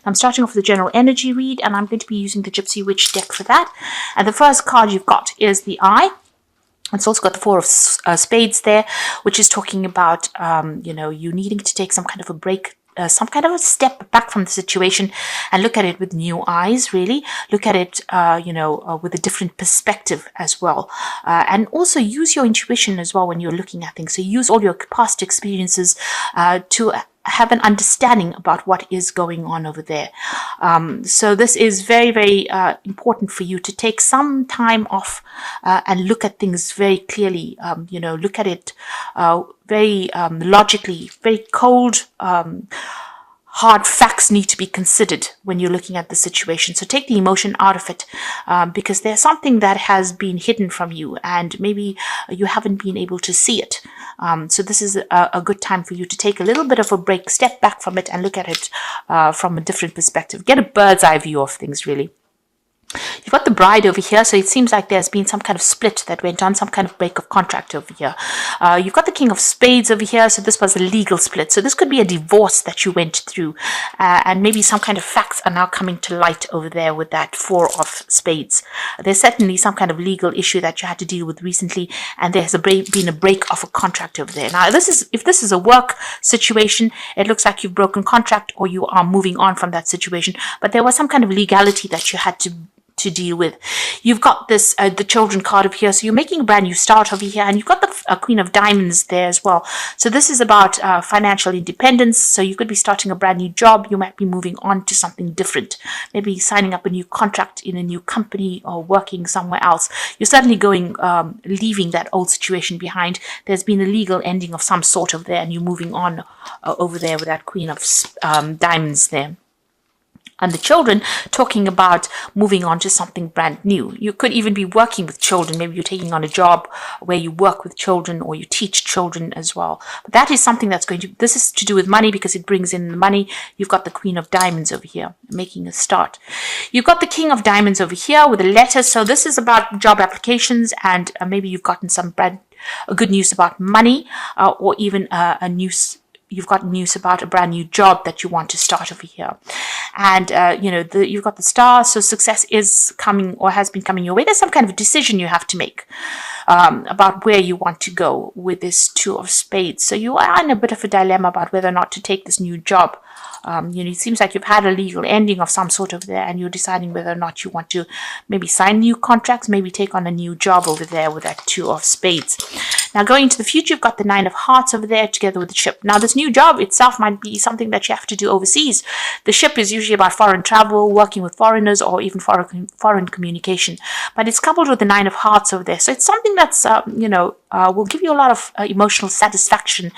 I'm starting off with the general energy read, and I'm going to be using the Gypsy Witch deck for that. And the first card you've got is the Eye. It's also got the Four of Spades there, which is talking about, you needing to take some kind of a break, some kind of a step back from the situation and look at it with new eyes, really. Look at it, with a different perspective as well. And also use your intuition as well when you're looking at things. So use all your past experiences to have an understanding about what is going on over there. So this is very, very important for you to take some time off and look at things very clearly. Look at it very logically, very cold, hard facts need to be considered when you're looking at the situation. So take the emotion out of it, because there's something that has been hidden from you and maybe you haven't been able to see it. So this is a good time for you to take a little bit of a break, step back from it and look at it from a different perspective. Get a bird's eye view of things, really. You've got the Bride over here, so it seems like there's been some kind of split that went on, some kind of break of contract over here. You've got the King of Spades over here, so this was a legal split. So this could be a divorce that you went through, and maybe some kind of facts are now coming to light over there with that Four of Spades. There's certainly some kind of legal issue that you had to deal with recently, and there's been a break of a contract over there. Now, if this is a work situation, it looks like you've broken contract or you are moving on from that situation, but there was some kind of legality that you had to deal with. You've got this the Children card over here, so you're making a brand new start over here, and you've got the Queen of Diamonds there as well. So this is about financial independence. So you could be starting a brand new job. You might be moving on to something different, maybe signing up a new contract in a new company or working somewhere else. You're certainly going leaving that old situation behind. There's been a legal ending of some sort over there, and you're moving on over there with that Queen of Diamonds there. And the Children, talking about moving on to something brand new. You could even be working with children. Maybe you're taking on a job where you work with children or you teach children as well. But that is something that's this is to do with money because it brings in the money. You've got the Queen of Diamonds over here, making a start. You've got the King of Diamonds over here with a letter. So this is about job applications, and maybe you've gotten some good news about money, or even you've got news about a brand new job that you want to start over here. And, you've got the Star, so success is coming or has been coming your way. There's some kind of decision you have to make about where you want to go with this Two of Spades. So you are in a bit of a dilemma about whether or not to take this new job. It seems like you've had a legal ending of some sort over there, and you're deciding whether or not you want to maybe sign new contracts, maybe take on a new job over there with that Two of Spades. Now, going into the future, you've got the Nine of Hearts over there together with the Ship. Now, this new job itself might be something that you have to do overseas. The Ship is usually about foreign travel, working with foreigners, or even foreign communication. But it's coupled with the Nine of Hearts over there. So it's something that's, will give you a lot of emotional satisfaction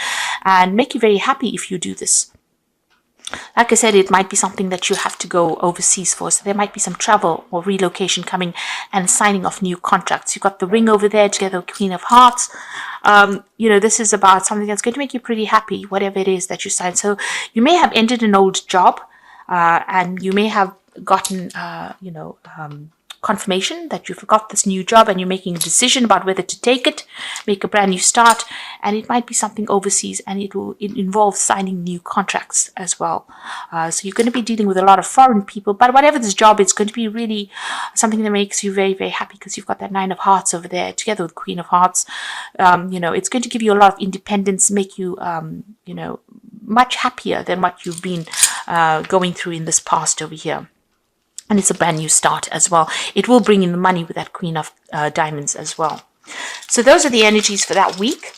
and make you very happy if you do this. Like I said, it might be something that you have to go overseas for. So there might be some travel or relocation coming and signing off new contracts. You've got the Ring over there together with Queen of Hearts. This is about something that's going to make you pretty happy, whatever it is that you sign. So you may have ended an old job, and you may have gotten, confirmation that you've got this new job and you're making a decision about whether to take it, make a brand new start, and it might be something overseas, and it involves signing new contracts as well. So you're going to be dealing with a lot of foreign people, but whatever this job is going to be really something that makes you very, very happy because you've got that Nine of Hearts over there together with Queen of Hearts. It's going to give you a lot of independence, make you, much happier than what you've been going through in this past over here. And it's a brand new start as well. It will bring in the money with that Queen of Diamonds as well. So those are the energies for that week.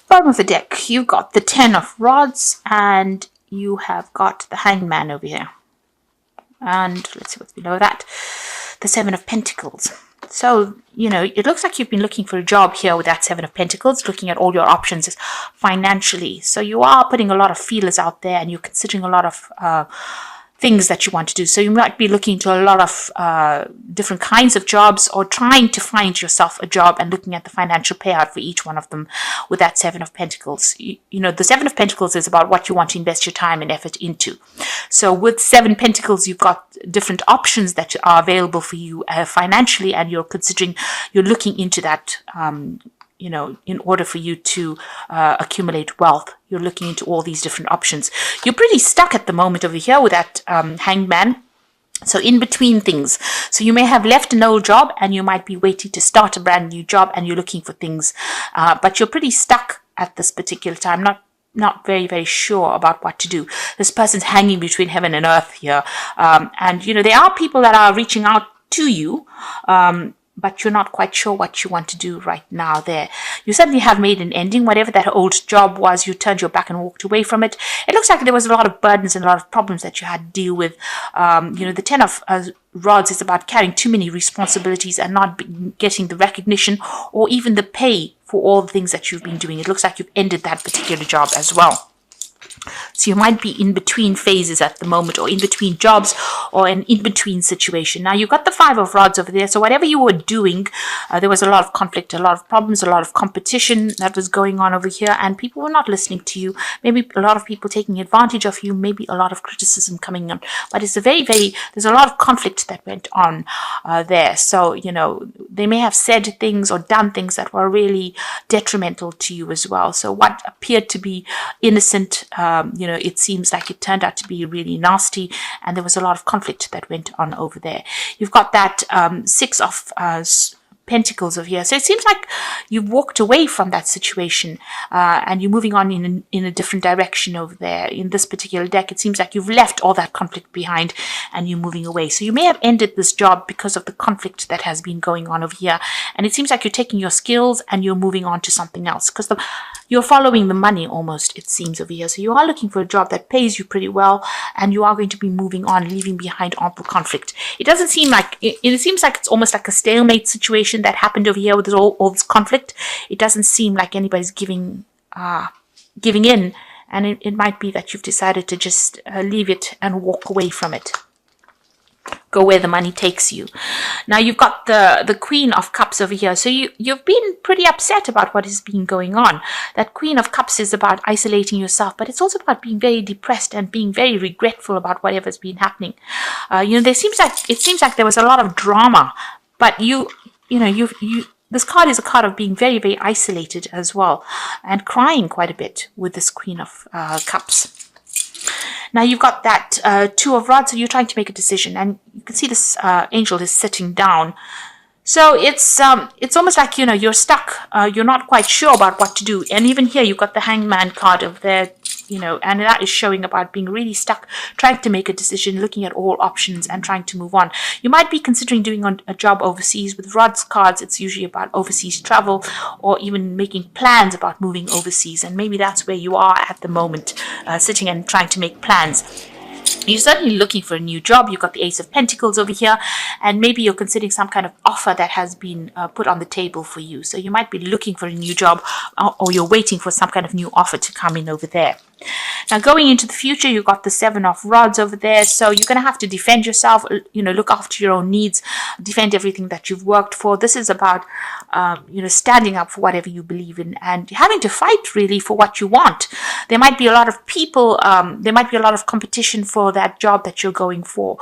Bottom of the deck, you've got the Ten of Rods, and you have got the Hanged Man over here. And let's see what's below that. The Seven of Pentacles. So, it looks like you've been looking for a job here with that Seven of Pentacles, looking at all your options financially. So you are putting a lot of feelers out there, and you're considering a lot of things that you want to do. So you might be looking to a lot of different kinds of jobs, or trying to find yourself a job and looking at the financial payout for each one of them with that Seven of Pentacles. The Seven of Pentacles is about what you want to invest your time and effort into. So with Seven Pentacles, you've got different options that are available for you financially, and you're looking into that in order for you to accumulate wealth. You're looking into all these different options. You're pretty stuck at the moment over here with that hangman. So in between things. So you may have left an old job and you might be waiting to start a brand new job and you're looking for things. But you're pretty stuck at this particular time. Not very, very sure about what to do. This person's hanging between heaven and earth here. And, there are people that are reaching out to you, but you're not quite sure what you want to do right now there. You certainly have made an ending. Whatever that old job was, you turned your back and walked away from it. It looks like there was a lot of burdens and a lot of problems that you had to deal with. The 10 of rods is about carrying too many responsibilities and not getting the recognition or even the pay for all the things that you've been doing. It looks like you've ended that particular job as well. So you might be in between phases at the moment, or in between jobs, or an in-between situation. Now, you've got the 5 of rods over there. So whatever you were doing, there was a lot of conflict, a lot of problems, a lot of competition that was going on over here, and people were not listening to you. Maybe a lot of people taking advantage of you, maybe a lot of criticism coming on. But it's there's a lot of conflict that went on there. So, they may have said things or done things that were really detrimental to you as well. So what appeared to be innocent, it seems like it turned out to be really nasty, and there was a lot of conflict that went on over there. You've got that 6 of Pentacles over here. So it seems like you've walked away from that situation and you're moving on in a different direction over there. In this particular deck, it seems like you've left all that conflict behind and you're moving away. So you may have ended this job because of the conflict that has been going on over here. And it seems like you're taking your skills and you're moving on to something else, because you're following the money almost, it seems, over here. So you are looking for a job that pays you pretty well, and you are going to be moving on, leaving behind ample conflict. It doesn't seem like, it seems like it's almost like a stalemate situation that happened over here with all this conflict. It doesn't seem like anybody's giving in, and it might be that you've decided to just leave it and walk away from it. Go where the money takes you. Now you've got the Queen of Cups over here. So you've been pretty upset about what has been going on. That Queen of Cups is about isolating yourself, but it's also about being very depressed and being very regretful about whatever's been happening. It seems like there was a lot of drama, but this card is a card of being very, very isolated as well, and crying quite a bit with this Queen of Cups. Now you've got that 2 of rods, so you're trying to make a decision, and you can see this angel is sitting down. So it's almost like, you're stuck. You're not quite sure about what to do. And even here, you've got the Hangman card over there, and that is showing about being really stuck, trying to make a decision, looking at all options and trying to move on. You might be considering doing a job overseas. With rods cards, it's usually about overseas travel, or even making plans about moving overseas. And maybe that's where you are at the moment, sitting and trying to make plans. You're certainly looking for a new job. You've got the Ace of Pentacles over here, and maybe you're considering some kind of offer that has been put on the table for you. So you might be looking for a new job, or you're waiting for some kind of new offer to come in over there. Now, going into the future, you've got the 7 of rods over there. So you're going to have to defend yourself, look after your own needs, defend everything that you've worked for. This is about, standing up for whatever you believe in and having to fight really for what you want. There might be a lot of people, there might be a lot of competition for that job that you're going for.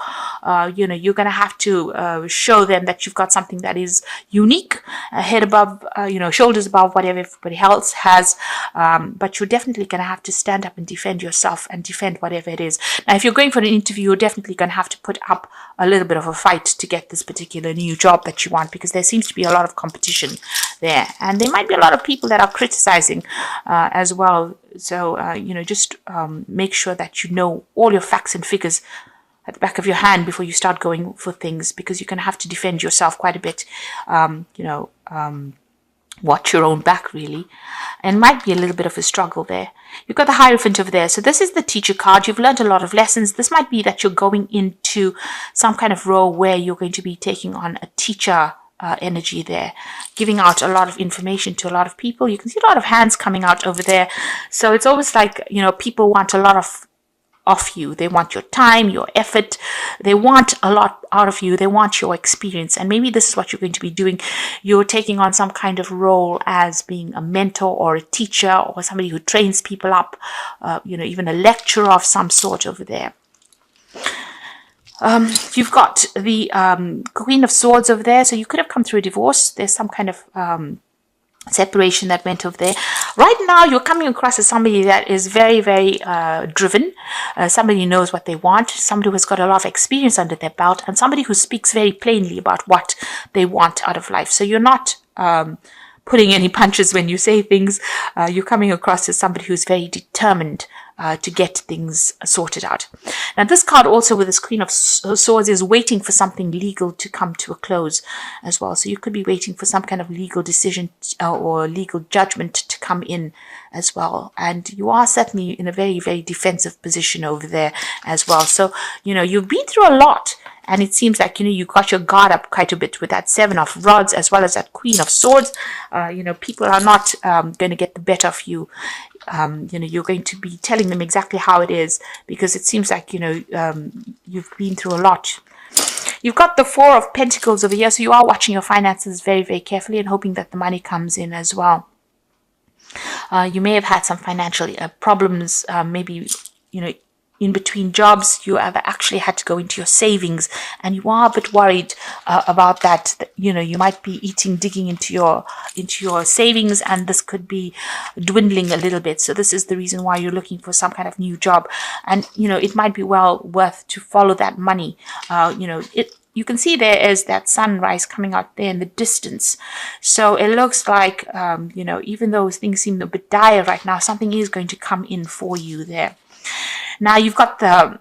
You're going to have to show them that you've got something that is unique, head above, shoulders above what everybody else has. But you're definitely going to have to stand up and defend yourself and defend whatever it is. Now, if you're going for an interview, you're definitely going to have to put up a little bit of a fight to get this particular new job that you want, because there seems to be a lot of competition there. And there might be a lot of people that are criticizing as well. So, just make sure that you know all your facts and figures at the back of your hand before you start going for things, because you're going to have to defend yourself quite a bit, watch your own back really, and might be a little bit of a struggle there. You've got the Hierophant over there. So this is the teacher card. You've learned a lot of lessons. This might be that you're going into some kind of role where you're going to be taking on a teacher energy there, giving out a lot of information to a lot of people. You can see a lot of hands coming out over there. So it's almost like, people want a lot of you. They want your time, your effort. They want a lot out of you. They want your experience. And maybe this is what you're going to be doing. You're taking on some kind of role as being a mentor or a teacher or somebody who trains people up, even a lecturer of some sort over there. You've got the Queen of Swords over there. So you could have come through a divorce. There's some kind of separation that went over there. Right now, you're coming across as somebody that is very, very driven, somebody who knows what they want, somebody who has got a lot of experience under their belt, and somebody who speaks very plainly about what they want out of life. So you're not pulling any punches when you say things. You're coming across as somebody who's very determined to get things sorted out. Now, this card also with this Queen of Swords is waiting for something legal to come to a close as well. So you could be waiting for some kind of legal decision or legal judgment to come in as well. And you are certainly in a very, very defensive position over there as well. So, you've been through a lot. And it seems like, you got your guard up quite a bit with that Seven of Rods as well as that Queen of Swords. People are not going to get the better of you. You're going to be telling them exactly how it is, because it seems like, you've been through a lot. You've got the Four of Pentacles over here. So you are watching your finances very, very carefully and hoping that the money comes in as well. You may have had some financial problems, maybe, in between jobs. You have actually had to go into your savings, and you are a bit worried about that. You might be digging into your savings, and this could be dwindling a little bit. So this is the reason why you're looking for some kind of new job, and it might be well worth to follow that money. You can see there is that sunrise coming out there in the distance. So it looks like, even though things seem a bit dire right now, something is going to come in for you there. Now you've got the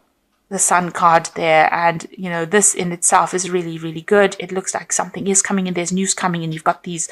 Sun card there, and this in itself is really, really good. It looks like something is coming in. There's news coming in. You've got these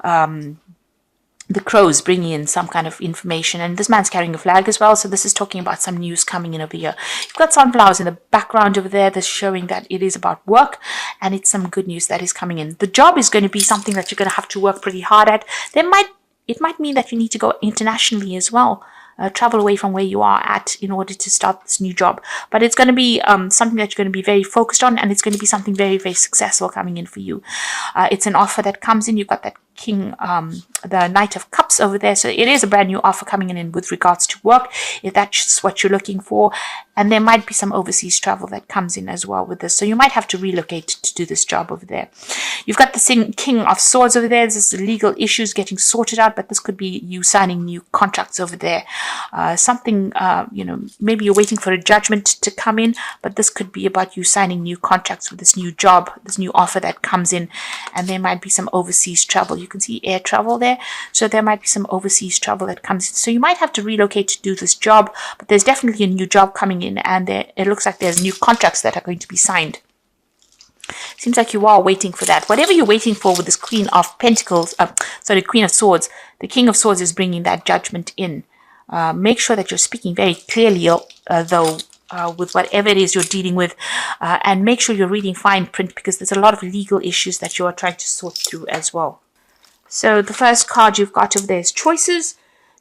the crows bringing in some kind of information, and this man's carrying a flag as well. So this is talking about some news coming in over here. You've got sunflowers in the background over there that's showing that it is about work, and it's some good news that is coming in. The job is going to be something that you're going to have to work pretty hard at. It might mean that you need to go internationally as well. Travel away from where you are at in order to start this new job. But it's going to be something that you're going to be very focused on, and it's going to be something very, very successful coming in for you. It's an offer that comes in. You've got that King, the Knight of Cups over there. So it is a brand new offer coming in with regards to work, if that's what you're looking for. And there might be some overseas travel that comes in as well with this. So you might have to relocate to do this job over there. You've got the King of Swords over there. This is legal issues getting sorted out, but this could be you signing new contracts over there. Maybe you're waiting for a judgment to come in, but this could be about you signing new contracts with this new job, this new offer that comes in. And there might be some overseas travel. You can see air travel there. So there might be some overseas travel that comes in. So you might have to relocate to do this job, but there's definitely a new job coming in, and it looks like there's new contracts that are going to be signed. Seems like you are waiting for that. Whatever you're waiting for with this Queen of Pentacles, Queen of Swords, the King of Swords is bringing that judgment in. Make sure that you're speaking very clearly, with whatever it is you're dealing with, and make sure you're reading fine print, because there's a lot of legal issues that you are trying to sort through as well. So the first card you've got over there is choices.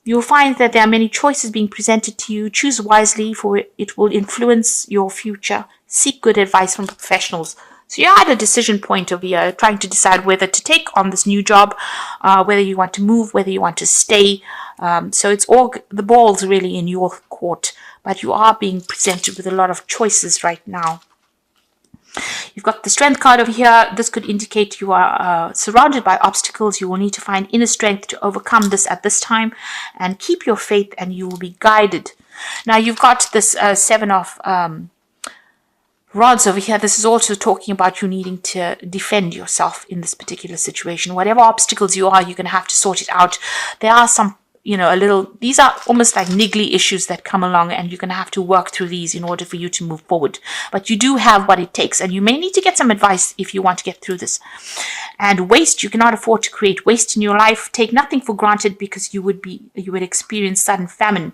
You'll find that there are many choices being presented to you. Choose wisely, for it will influence your future. Seek good advice from professionals. So you're at a decision point over here, trying to decide whether to take on this new job, whether you want to move, whether you want to stay. So it's all, the ball's really in your court, but you are being presented with a lot of choices right now. You've got the Strength card over here. This could indicate you are surrounded by obstacles. You will need to find inner strength to overcome this at this time, and keep your faith, and you will be guided. Now you've got this Seven of Rods over here. This is also talking about you needing to defend yourself in this particular situation. Whatever obstacles you're going to have to sort it out. There are some, these are almost like niggly issues that come along, and you're going to have to work through these in order for you to move forward. But you do have what it takes, and you may need to get some advice if you want to get through this. And waste, you cannot afford to create waste in your life. Take nothing for granted, because you would experience sudden famine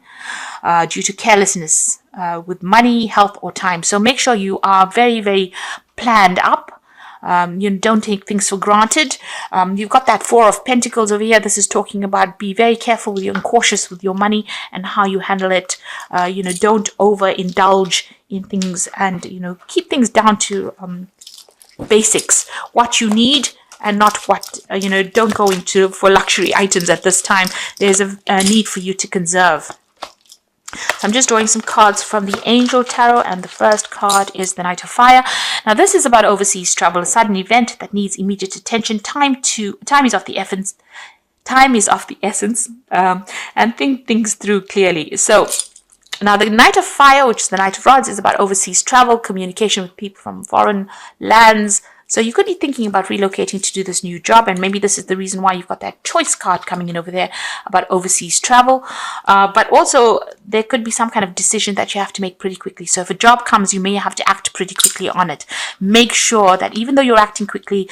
due to carelessness with money, health, or time. So make sure you are very, very planned up. You don't take things for granted. You've got that Four of Pentacles over here. This is talking about be very careful and cautious with your money and how you handle it. Don't overindulge in things, and keep things down to basics. What you need, and not what don't go into for luxury items at this time. There's a need for you to conserve. So I'm just drawing some cards from the Angel Tarot, and the first card is the Knight of Fire. Now this is about overseas travel, a sudden event that needs immediate attention. Time is of the essence. time is of the essence, and think things through clearly. So now the Knight of Fire, which is the Knight of Rods, is about overseas travel, communication with people from foreign lands. So you could be thinking about relocating to do this new job, and maybe this is the reason why you've got that choice card coming in over there about overseas travel. But also there could be some kind of decision that you have to make pretty quickly. So if a job comes, you may have to act pretty quickly on it. Make sure that even though you're acting quickly,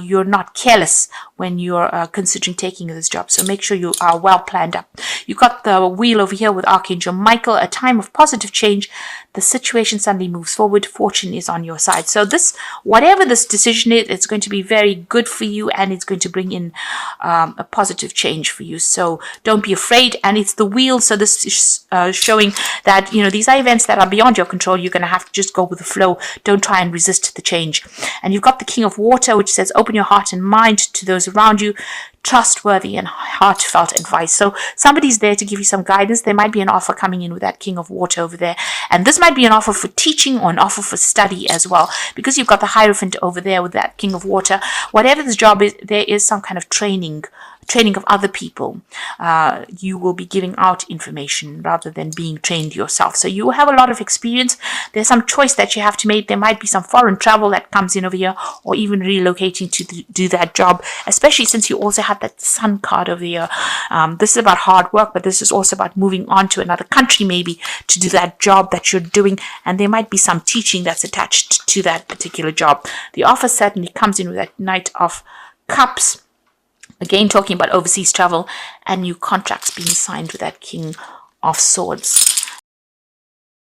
you're not careless when you're considering taking this job. So make sure you are well planned up. You've got the wheel over here with Archangel Michael, a time of positive change. The situation suddenly moves forward. Fortune is on your side. So this, whatever this decision is, it's going to be very good for you, and it's going to bring in a positive change for you. So don't be afraid. And it's the wheel. So this is showing that, you know, these are events that are beyond your control. You're going to have to just go with the flow. Don't try and resist the change. And you've got the King of Water, which says open your heart and mind to those around you. Trustworthy and heartfelt advice. So somebody's there to give you some guidance. There might be an offer coming in with that King of Water over there. And this might be an offer for teaching or an offer for study as well. Because you've got the Hierophant over there with that King of Water. Whatever this job is, there is some kind of training of other people. You will be giving out information rather than being trained yourself. So you have a lot of experience. There's some choice that you have to make. There might be some foreign travel that comes in over here, or even relocating to do that job, especially since you also have that Sun card over here. This is about hard work, but this is also about moving on to another country maybe to do that job that you're doing, and there might be some teaching that's attached to that particular job. The offer certainly comes in with that Knight of Cups. Again, talking about overseas travel and new contracts being signed with that King of Swords.